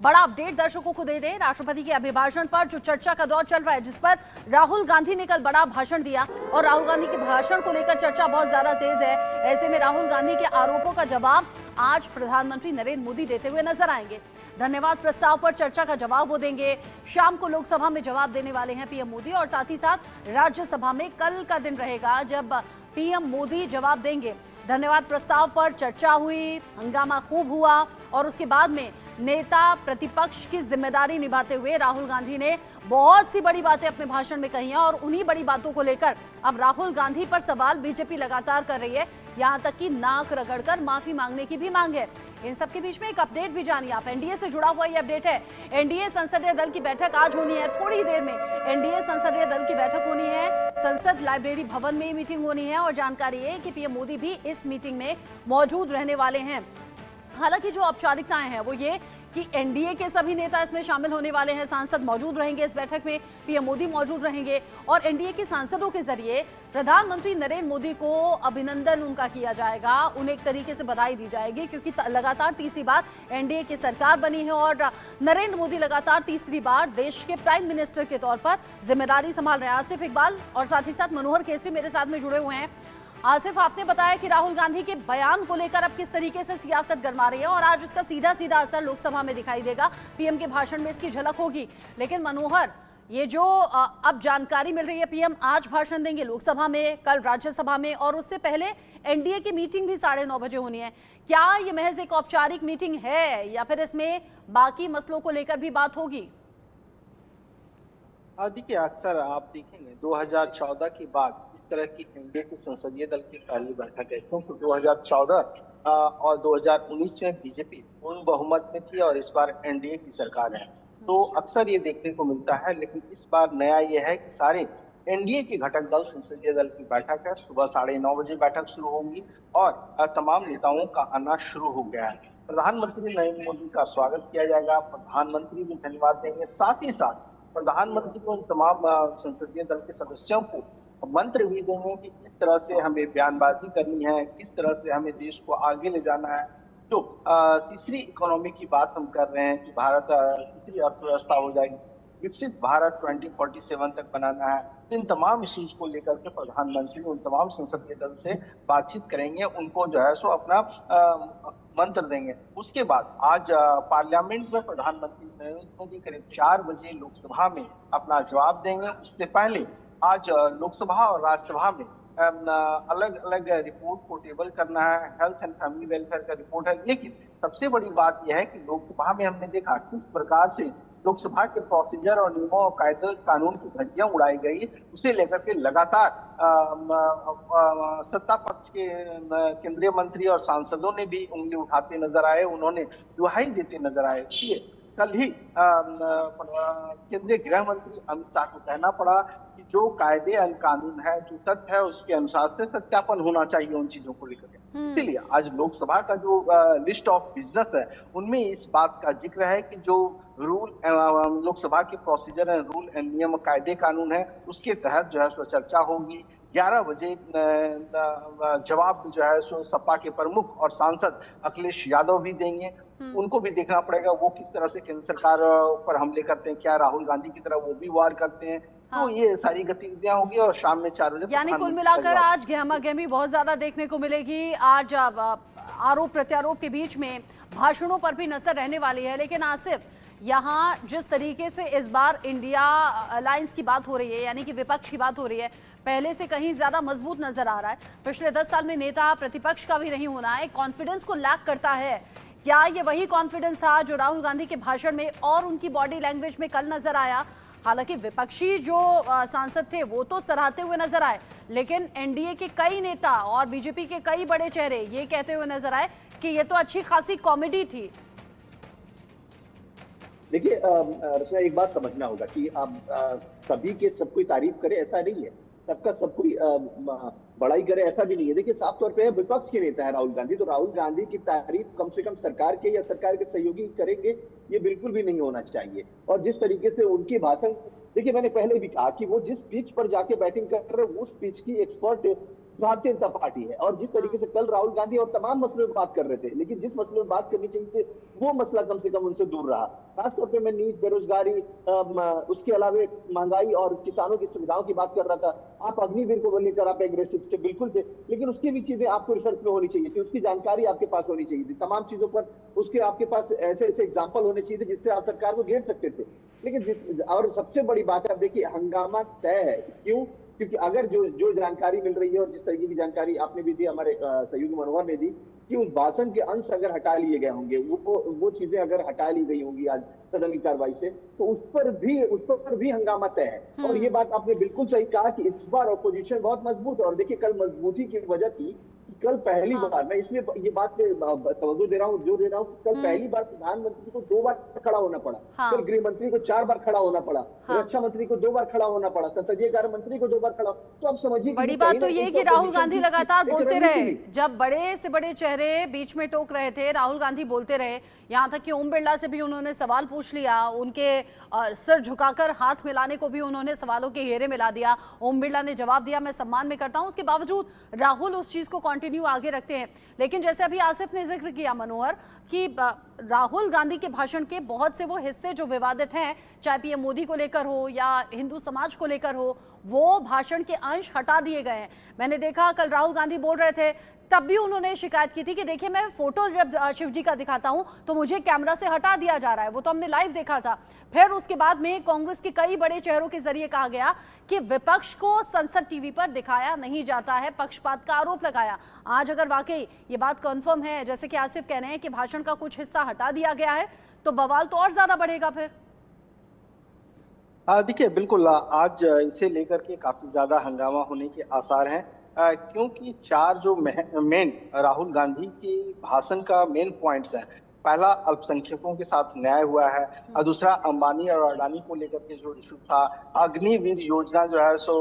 बड़ा अपडेट दर्शकों को दे दें। राष्ट्रपति के अभिभाषण पर जो चर्चा का दौर चल रहा है, जिस पर राहुल गांधी ने कल बड़ा भाषण दिया और राहुल गांधी के भाषण को लेकर चर्चा बहुत ज्यादा तेज है। ऐसे में राहुल गांधी के आरोपों का जवाब आज प्रधानमंत्री नरेंद्र मोदी देते हुए नजर आएंगे। धन्यवाद प्रस्ताव पर चर्चा का जवाब वो देंगे। शाम को लोकसभा में जवाब देने वाले हैं पीएम मोदी और साथ ही साथ राज्यसभा में कल का दिन रहेगा जब पीएम मोदी जवाब देंगे। धन्यवाद प्रस्ताव पर चर्चा हुई, हंगामा खूब हुआ और उसके बाद में नेता प्रतिपक्ष की जिम्मेदारी निभाते हुए राहुल गांधी ने बहुत सी बड़ी बातें अपने भाषण में कही हैं और उन्हीं बड़ी बातों को लेकर अब राहुल गांधी पर सवाल बीजेपी लगातार कर रही है। यहां तक कि नाक रगड़कर माफी मांगने की भी मांग है। इन सबके बीच में एक अपडेट भी जानिए आप। एनडीए से जुड़ा हुआ ये अपडेट है। एनडीए संसदीय दल की बैठक आज होनी है। थोड़ी देर में एनडीए संसदीय दल की बैठक होनी है। संसद लाइब्रेरी भवन में मीटिंग होनी है और जानकारी है कि पीएम मोदी भी इस मीटिंग में मौजूद रहने वाले हैं। हालांकि जो औपचारिकताएं हैं वो ये कि एनडीए के सभी नेता इसमें शामिल होने वाले हैं, सांसद मौजूद रहेंगे इस बैठक में, पीएम मोदी मौजूद रहेंगे और एनडीए के सांसदों के जरिए प्रधानमंत्री नरेंद्र मोदी को अभिनंदन उनका किया जाएगा। उन्हें एक तरीके से बधाई दी जाएगी क्योंकि लगातार तीसरी बार एनडीए की सरकार बनी है और नरेंद्र मोदी लगातार तीसरी बार देश के प्राइम मिनिस्टर के तौर पर जिम्मेदारी संभाल रहे हैं। आसिफ इकबाल और साथ ही साथ मनोहर केसरी मेरे साथ में जुड़े हुए हैं। आसिफ, आपने बताया कि राहुल गांधी के बयान को लेकर अब किस तरीके से सियासत गरमा रही है और आज इसका सीधा सीधा असर लोकसभा में दिखाई देगा। पीएम के भाषण में इसकी झलक होगी। लेकिन मनोहर, ये जो अब जानकारी मिल रही है, पीएम आज भाषण देंगे लोकसभा में, कल राज्यसभा में और उससे पहले एनडीए की मीटिंग भी 9:30 बजे होनी है। क्या ये महज एक औपचारिक मीटिंग है या फिर इसमें बाकी मसलों को लेकर भी बात होगी? देखिए, अक्सर आप देखेंगे 2014 के बाद इस तरह की एनडीए की संसदीय दल की पहली बैठक है, क्योंकि 2014 और 2019 में बीजेपी पूर्ण बहुमत में थी और इस बार एनडीए की सरकार है, तो अक्सर ये देखने को मिलता है। लेकिन इस बार नया ये है कि सारे एनडीए के घटक दल संसदीय दल की बैठक है। सुबह 9:30 बजे बैठक शुरू होगी और तमाम नेताओं का आना शुरू हो गया है। प्रधानमंत्री नरेंद्र मोदी का स्वागत किया जाएगा, प्रधानमंत्री भी धन्यवाद देंगे। साथ ही साथ प्रधानमंत्री को तमाम संसदीय दल के सदस्यों को मंत्र भी देंगे कि किस तरह से हमें बयानबाजी करनी है, किस तरह से हमें देश को आगे ले जाना है। जो तीसरी इकोनॉमी की बात हम कर रहे हैं कि भारत तीसरी अर्थव्यवस्था हो जाएगी, विकसित भारत 2047 तक बनाना है, इन तमाम इश्यूज को लेकर के प्रधानमंत्री उन तमाम संसदीय दल से बातचीत करेंगे, उनको जो है सो अपना मंत्र देंगे। उसके बाद आज पार्लियामेंट में प्रधानमंत्री नरेंद्र मोदी करीब 4 बजे लोकसभा में अपना जवाब देंगे। उससे पहले आज लोकसभा और राज्यसभा में अलग अलग रिपोर्ट को टेबल करना है। हेल्थ एंड फैमिली वेलफेयर का रिपोर्ट है। लेकिन सबसे बड़ी बात यह है कि लोकसभा में हमने देखा किस प्रकार से लोकसभा के प्रोसीजर और नियमों और कायदे कानून की धज्जियां उड़ाई गई, उसे लेकर के लगातार सत्ता पक्ष के केंद्रीय मंत्री और सांसदों ने भी उंगली उठाते नजर आए, उन्होंने दुहाई देते नजर आए। कल ही केंद्रीय गृह मंत्री अमित शाह को कहना पड़ा कि जो कायदे और कानून है, जो तथ्य है, उसके अनुसार से सत्यापन होना चाहिए उन चीजों को लेकर। इसीलिए आज लोकसभा का जो लिस्ट ऑफ बिजनेस है उनमें इस बात का जिक्र है कि जो रूल लोकसभा के प्रोसीजर एंड रूल एंड नियम कायदे कानून है उसके तहत जो है सो चर्चा होगी। 11 बजे जवाब जो है सो सपा के प्रमुख और सांसद अखिलेश यादव भी देंगे। उनको भी देखना पड़ेगा वो किस तरह से केंद्र सरकार पर हमले करते हैं, क्या राहुल गांधी की तरह वो भी वार करते हैं। तो ये सारी गतिविधियां होगी और शाम में 4 बजे यानी कुल मिलाकर आज गहमा-गहमी बहुत ज्यादा देखने को मिलेगी। आज आरोप प्रत्यारोप के बीच में भाषणों पर भी नजर रहने वाली है। लेकिन आसिफ, यहाँ जिस तरीके से इस बार इंडिया अलायंस की बात हो रही है, यानी कि विपक्ष की बात हो रही है, पहले से कहीं ज्यादा मजबूत नजर आ रहा है। पिछले 10 साल में नेता प्रतिपक्ष का भी नहीं होना है, कॉन्फिडेंस को लैक करता है। क्या ये वही कॉन्फिडेंस था जो राहुल गांधी के भाषण में और उनकी बॉडी लैंग्वेज में कल नजर आया? हालांकि विपक्षी जो सांसद थे वो तो सराहते हुए नजर आए, लेकिन एनडीए के कई नेता और बीजेपी के कई बड़े चेहरे ये कहते हुए नजर आए कि ये तो अच्छी खासी कॉमेडी थी। देखिए रचना, एक बात समझना होगा कि आप सभी के सब कोई तारीफ करे ऐसा नहीं है, सबका सब कोई बड़ाई करे ऐसा भी नहीं है। देखिए, साफ तौर पे विपक्ष के नेता है राहुल गांधी, तो राहुल गांधी की तारीफ कम से कम सरकार के या सरकार के सहयोगी करेंगे, ये बिल्कुल भी नहीं होना चाहिए। और जिस तरीके से उनके भाषण, देखिए मैंने पहले भी कहा कि वो जिस पिच पर जाके बैटिंग कर रहे हैं उस पिच की एक्सपर्ट भारतीय जनता पार्टी है। और जिस तरीके से कल राहुल गांधी और तमाम मसलों में बात कर रहे थे, लेकिन जिस मसले में बात करनी चाहिए थी वो मसला कम से कम उनसे दूर रहा। खासतौर पे मैं नीट, बेरोजगारी, उसके अलावा महंगाई और किसानों की सुविधाओं की बात कर रहा था। आप अग्निवीर को लेकर आप एग्रेसिव थे, बिल्कुल थे, लेकिन उसकी भी चीजें आपको रिसर्च में होनी चाहिए थी, उसकी जानकारी आपके पास होनी चाहिए थी, तमाम चीजों पर उसके आपके पास ऐसे ऐसे एग्जाम्पल होने चाहिए थे जिससे आप सरकार को घेर सकते थे। लेकिन और सबसे बड़ी बात है, अब देखिए हंगामा तय है। क्यों? क्योंकि अगर जो जो जानकारी मिल रही है और जिस तरीके की जानकारी आपने भी दी, हमारे सहयोगी मनोहर ने दी, कि उस भाषण के अंश अगर हटा लिए गए होंगे, वो चीजें अगर हटा ली गई होंगी आज सदन की कार्रवाई से, तो उस पर भी हंगामा तय है। और ये बात आपने बिल्कुल सही कहा कि इस बार ऑपोजिशन बहुत मजबूत है। और देखिए कल मजबूती की वजह थी, कल पहली बार, मैं इसलिए ये बात पे तवज्जो दे रहा हूँ, जोर दे रहा हूँ, कल पहली बार प्रधानमंत्री को 2 बार खड़ा होना पड़ा। कल गृह मंत्री को 4 बार खड़ा होना पड़ा, रक्षा मंत्री को 2 बार खड़ा होना पड़ा, संसदीय कार्य मंत्री को 2 बार खड़ा। तो आप समझिए बड़ी बात तो ये कि राहुल गांधी लगातार बोलते रहे, जब बड़े से बड़े चेहरे बीच में टोक रहे थे राहुल गांधी बोलते रहे। यहाँ तक कि ओम बिरला से भी उन्होंने सवाल पूछ लिया, उनके सिर झुकाकर हाथ मिलाने को भी उन्होंने सवालों के घेरे मिला दिया। ओम बिरला ने जवाब दिया, मैं सम्मान में करता हूं। उसके बावजूद राहुल उस चीज को कंटिन्यू आगे रखते हैं। लेकिन जैसे अभी आसिफ ने जिक्र किया मनोहर, कि राहुल गांधी के भाषण के बहुत से वो हिस्से जो विवादित हैं, चाहे पीएम मोदी को लेकर हो या हिंदू समाज को लेकर हो, वो भाषण के अंश हटा दिए गए हैं। मैंने देखा कल राहुल गांधी बोल रहे थे, तब भी उन्होंने शिकायत की थी कि देखिए मैं फोटो जब शिव जी का दिखाता हूं तो मुझे कैमरा से हटा दिया जा रहा है। वो तो हमने लाइव देखा था। फिर उसके बाद में कांग्रेस के कई बड़े चेहरों के जरिए कहा गया कि विपक्ष को संसद टीवी पर दिखाया नहीं जाता है, पक्षपात का आरोप लगाया। आज अगर वाकई ये बात कंफर्म है, जैसे कि आसिफ कह रहे हैं कि भाषण का कुछ हिस्सा हटा दिया गया है, तो बवाल तो और ज्यादा बढ़ेगा फिर। देखिए बिल्कुल, आज इसे लेकर के काफी ज्यादा हंगामा होने के आसार हैं, क्योंकि 4 जो मेन राहुल गांधी के भाषण का मेन पॉइंट्स है। पहला अल्पसंख्यकों के साथ न्याय हुआ है, और दूसरा अंबानी और अडानी को लेकर के जो इशू था, अग्निवीर योजना जो है सो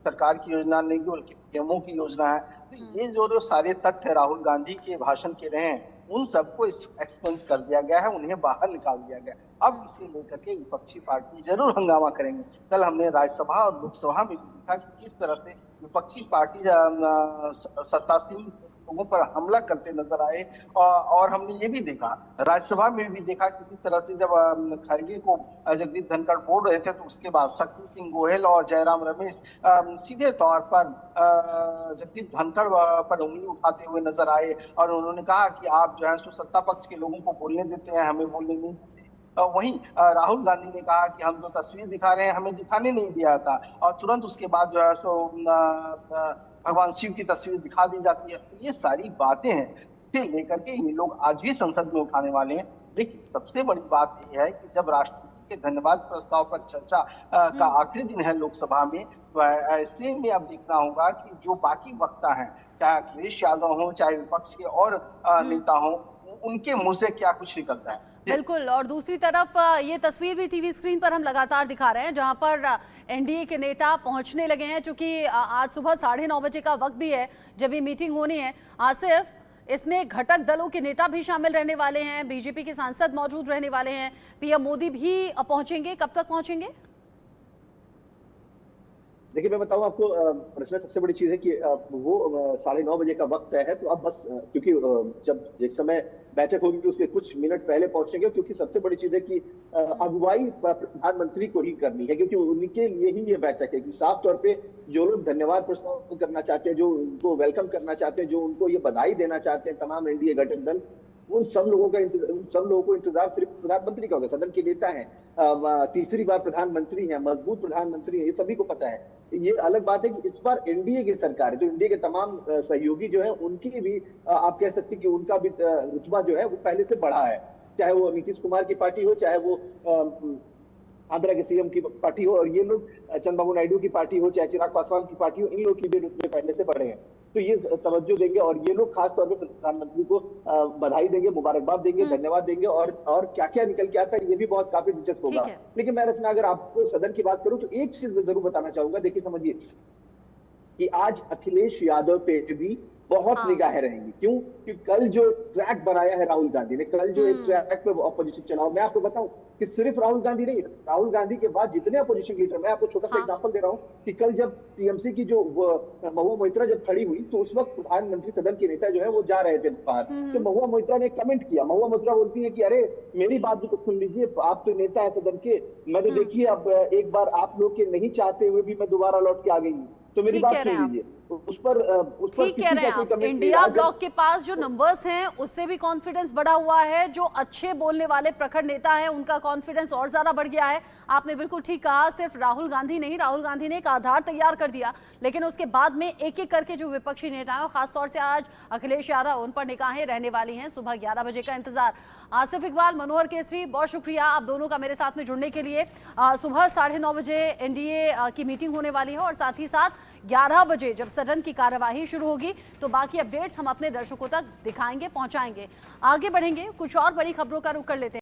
सरकार की योजना नहीं, उनके पीएमओ की योजना है। तो ये जो सारे तथ्य राहुल गांधी के भाषण के रहे हैं, उन सबको एक्सपेंस कर दिया गया है, उन्हें बाहर निकाल दिया गया। अब इसे लेकर के विपक्षी पार्टी जरूर हंगामा करेंगे। कल हमने राज्यसभा और लोकसभा में देखा कि किस तरह से विपक्षी पार्टी सत्तासीन लोगों पर हमला करते नजर आए, और हमने ये भी देखा, राज्यसभा में भी देखा कि किस तरह से जब खड़गे को जगदीप धनखड़ बोल रहे थे, तो उसके बाद शक्ति सिंह गोयल और जयराम रमेश सीधे तौर पर जगदीप धनखड़ पर उंगली उठाते हुए नजर आए, और उन्होंने कहा कि आप जो है सो सत्ता पक्ष के लोगों को बोलने देते हैं, हमें बोलने नहीं देते। वहीं राहुल गांधी ने कहा कि हम जो तस्वीर दिखा रहे हैं हमें दिखाने नहीं दिया था, और तुरंत उसके बाद जो है सो भगवान शिव की तस्वीर दिखा दी जाती है। ये सारी बातें हैं, इसे लेकर के ये लोग आज भी संसद में उठाने वाले हैं। लेकिन सबसे बड़ी बात यह है कि जब राष्ट्रपति के धन्यवाद प्रस्ताव पर चर्चा का आखिरी दिन है लोकसभा में, तो ऐसे में अब देखना होगा कि जो बाकी वक्ता हैं, चाहे अखिलेश यादव हो, चाहे विपक्ष के और नेता हो, उनके मुंह से क्या कुछ निकलता है। बिल्कुल। और दूसरी तरफ ये तस्वीर भी टीवी स्क्रीन पर हम लगातार दिखा रहे हैं, जहां पर एनडीए के नेता पहुंचने लगे हैं, चूंकि आज सुबह 9:30 बजे का वक्त भी है जब ये मीटिंग होनी है। आसिफ, इसमें घटक दलों के नेता भी शामिल रहने वाले हैं, बीजेपी के सांसद मौजूद रहने वाले हैं, पीएम मोदी भी पहुंचेंगे। कब तक पहुंचेंगे? देखिए मैं बताऊं आपको, प्रश्न सबसे बड़ी चीज है कि वो 9:30 बजे का वक्त है, तो अब बस क्योंकि जब जिस समय बैठक होगी उसके कुछ मिनट पहले पहुंचेंगे, क्योंकि सबसे बड़ी चीज है कि अगुवाई प्रधानमंत्री को ही करनी है, क्योंकि उनके लिए ही ये बैठक है। कि साफ तौर पे जो लोग धन्यवाद प्रस्ताव करना चाहते हैं, जो उनको वेलकम करना चाहते हैं, जो उनको ये बधाई देना चाहते हैं, तमाम एनडीए घटक दल, उन सब लोगों को इंतजार सिर्फ प्रधानमंत्री का होगा। सदन के नेता हैं, तीसरी बार प्रधानमंत्री हैं, मजबूत प्रधानमंत्री हैं, ये सभी को पता है। ये अलग बात है कि इस बार एनडीए की सरकार है, तो एनडीए के तमाम सहयोगी जो है उनकी भी आप कह सकते हैं कि उनका भी रुतबा जो है वो पहले से बढ़ा है। चाहे वो नीतीश कुमार की पार्टी हो, चाहे वो आंध्रा के सीएम की पार्टी हो, और ये लोग चंद्रबाबू नायडू की पार्टी हो, चाहे चिराग पासवान की पार्टी हो, इन लोग की भी रुतबे पहले से बढ़े हैं। तो ये तवज्जो देंगे, और ये लोग खासतौर पर प्रधानमंत्री को बधाई देंगे, मुबारकबाद देंगे, धन्यवाद देंगे, और क्या क्या निकल के आता है ये भी बहुत काफी दिलचस्प होगा। लेकिन मैं रचना अगर आपको सदन की बात करूं तो एक चीज मैं जरूर बताना चाहूंगा। देखिए समझिए कि आज अखिलेश यादव पे भी बहुत हाँ। निगाहें रहेंगी। क्यों? कि कल जो ट्रैक बनाया है राहुल गांधी ने, कल जो एक ट्रैक पे अपोजिशन चुनाव, मैं आपको बताऊं कि सिर्फ राहुल गांधी नहीं, राहुल गांधी के बाद जितने अपोजिशन लीडर, मैं आपको छोटा सा हाँ। एग्जांपल दे रहा हूं कि कल जब टीएमसी की जो महुआ मोइत्रा जब खड़ी हुई, तो उस वक्त प्रधानमंत्री सदन के नेता जो है वो जा रहे थे बाहर, तो महुआ मोइत्रा ने कमेंट किया। महुआ मोइत्रा बोलती है कि अरे मेरी बात भी तो सुन लीजिए, आप तो नेता है सदन के, मैं तो देखिए अब एक बार आप लोग के नहीं चाहते हुए भी मैं दोबारा लौट के आ गई हूँ, तो मेरी ठीक बात कह रहे सुन हैं आप। लीजिए। उस पर ठीक कह किसी रहे का हैं कोई आप। कमेंट नहीं इंडिया रहा। जब ब्लॉक के पास जो नंबर्स हैं उससे भी कॉन्फिडेंस बढ़ा हुआ है, जो अच्छे बोलने वाले प्रखर नेता हैं उनका कॉन्फिडेंस और ज्यादा बढ़ गया है। आपने बिल्कुल ठीक कहा, सिर्फ राहुल गांधी नहीं, राहुल गांधी ने एक आधार तैयार कर दिया, लेकिन उसके बाद में एक एक करके जो विपक्षी नेता हैं, खासतौर से आज अखिलेश यादव, उन पर निगाहें रहने वाली हैं। सुबह 11 बजे का इंतजार। आसिफ इकबाल, मनोहर केसरी, बहुत शुक्रिया आप दोनों का मेरे साथ में जुड़ने के लिए। सुबह 9:30 बजे एनडीए की मीटिंग होने वाली है और साथ ही साथ 11 बजे जब सदन की कार्यवाही शुरू होगी तो बाकी अपडेट्स हम अपने दर्शकों तक दिखाएंगे, पहुंचाएंगे। आगे बढ़ेंगे, कुछ और बड़ी खबरों का रुख कर लेते हैं।